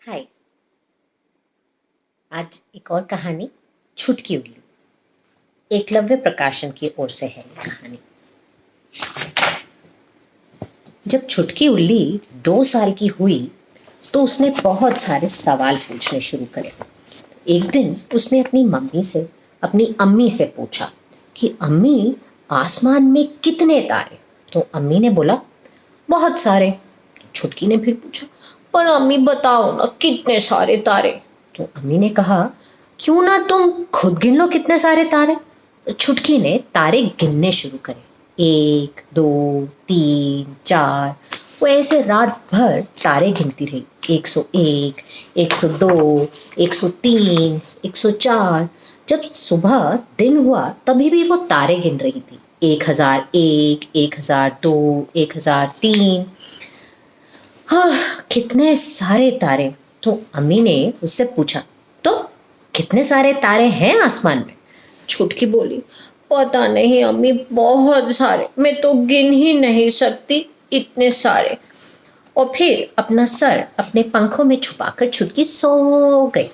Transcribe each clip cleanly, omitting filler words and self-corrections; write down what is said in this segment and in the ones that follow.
हाय। आज एक और कहानी, छुटकी उल्लू। एकलव्य प्रकाशन की ओर से है ये कहानी। जब छुटकी उल्ली 2 साल की हुई तो उसने बहुत सारे सवाल पूछने शुरू करे। एक दिन उसने अपनी अम्मी से पूछा कि अम्मी, आसमान में कितने तारे? तो अम्मी ने बोला, बहुत सारे। छुटकी ने फिर पूछा, पर अम्मी बताओ ना, कितने सारे तारे? तो अम्मी ने कहा, क्यों ना तुम खुद गिन लो कितने सारे तारे। तो छुटकी ने तारे गिनने शुरू करे। 1, 2, 3, 4। वो ऐसे रात भर तारे गिनती रही। 101, 102, 103, 104। जब सुबह दिन हुआ तभी भी वो तारे गिन रही थी। 1001, 1002, 1003। हाँ, कितने सारे तारे। तो अम्मी ने उससे पूछा, तो कितने सारे तारे हैं आसमान में? छुटकी बोली, पता नहीं अम्मी, बहुत सारे, मैं तो गिन ही नहीं सकती, इतने सारे। और फिर अपना सर अपने पंखों में छुपाकर छुटकी सो गई।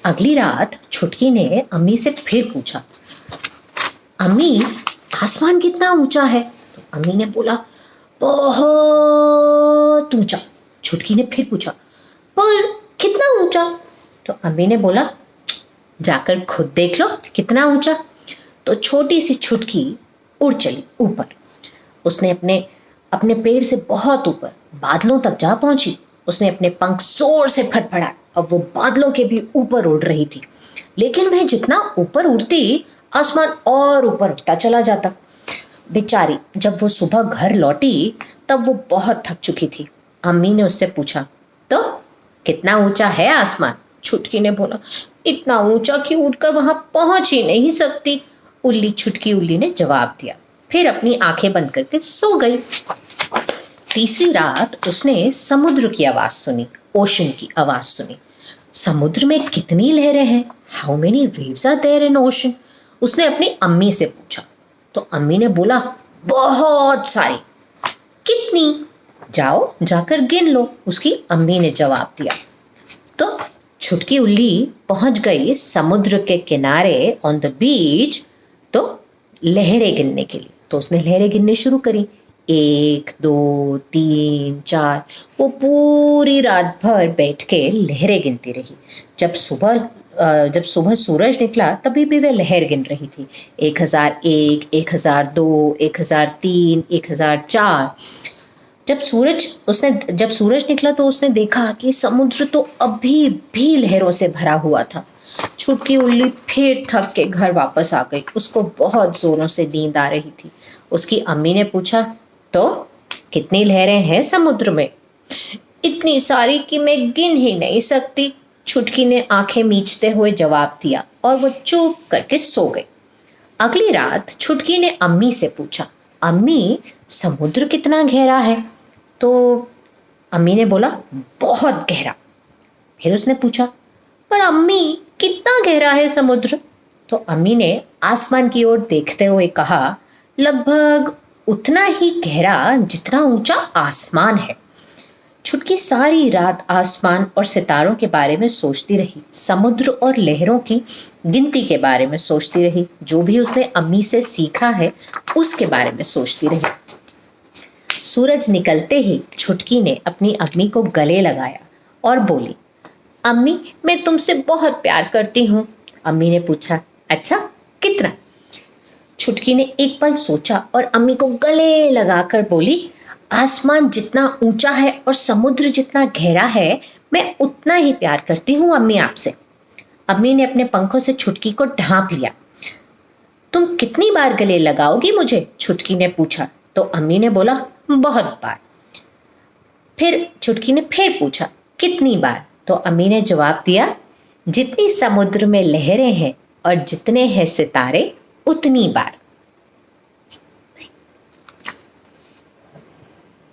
अगली रात छुटकी ने अम्मी से फिर पूछा, अम्मी, आसमान कितना ऊंचा है? तो अम्मी ने बोला, बहुत ऊंचा। छुटकी ने फिर पूछा, पर कितना ऊंचा? तो अम्मी ने बोला, जाकर खुद देख लो कितना ऊंचा। तो छोटी सी छुटकी उड़ चली ऊपर। उसने अपने अपने पेड़ से बहुत ऊपर बादलों तक जा पहुंची। उसने अपने पंख जोर से फड़फड़ाए। अब वो बादलों के भी ऊपर उड़ रही थी, लेकिन वह जितना ऊपर उड़ती, आसमान और ऊपर उठता चला जाता। बेचारी जब वो सुबह घर लौटी तब वो बहुत थक चुकी थी। अम्मी ने उससे पूछा, तो कितना ऊंचा है आसमान? छुटकी ने बोला, इतना ऊंचा कि उड़कर वहां पहुंच ही नहीं सकती। छुटकी उल्ली ने जवाब दिया, फिर अपनी आंखें बंद करके सो गई। तीसरी रात उसने समुद्र की आवाज सुनी, ओशन की आवाज सुनी। समुद्र में कितनी लहरें हैं? How many waves are there in ocean? उसने अपनी अम्मी से पूछा। तो अम्मी ने बोला, बहुत सारी। कितनी? जाओ जाकर गिन लो, उसकी अम्मी ने जवाब दिया। तो छुटकी उल्ली पहुंच गई समुद्र के किनारे ऑन द बीच, तो लहरें गिनने के लिए। तो उसने लहरें गिनने शुरू करी। 1, 2, 3, 4। वो पूरी रात भर बैठ के लहरें गिनती रही। जब सुबह सूरज निकला तभी भी वह लहर गिन रही थी। 1001, 1002, 1003, 1004। जब सूरज निकला तो उसने देखा कि समुद्र तो अभी भी लहरों से भरा हुआ था। छुटकी उल्ली फिर थक के घर वापस आ गई। उसको बहुत जोरों से नींद आ रही थी। उसकी अम्मी ने पूछा, तो कितनी लहरें हैं समुद्र में? इतनी सारी कि मैं गिन ही नहीं सकती। छुटकी ने आंखें मीचते हुए जवाब दिया और वो चुप करके सो गई। अगली रात छुटकी ने अम्मी से पूछा, अम्मी, समुद्र कितना गहरा है? तो अम्मी ने बोला, बहुत गहरा। फिर उसने पूछा, पर अम्मी, कितना गहरा है समुद्र? तो अम्मी ने आसमान की ओर देखते हुए कहा, लगभग उतना ही गहरा जितना ऊंचा आसमान है। छुटकी सारी रात आसमान और सितारों के बारे में सोचती रही। समुद्र और लहरों की गिनती के बारे में सोचती रही। जो भी उसने अम्मी से सीखा है उसके बारे में सोचती रही। सूरज निकलते ही छुटकी ने अपनी अम्मी को गले लगाया और बोली, अम्मी, मैं तुमसे बहुत प्यार करती हूँ। अम्मी ने पूछा, अच्छा, कितना? छुटकी ने एक पल सोचा और अम्मी को गले लगाकर बोली, आसमान जितना ऊंचा है और समुद्र जितना गहरा है, मैं उतना ही प्यार करती हूँ अम्मी आपसे। अम्मी ने अपने पंखों से छुटकी को ढांप लिया। तुम कितनी बार गले लगाओगी मुझे? छुटकी ने पूछा। तो अम्मी ने बोला, बहुत बार। फिर छुटकी ने फिर पूछा, कितनी बार? तो अम्मी ने जवाब दिया, जितनी समुद्र में लहरें हैं और जितने हैं सितारे, उतनी बार।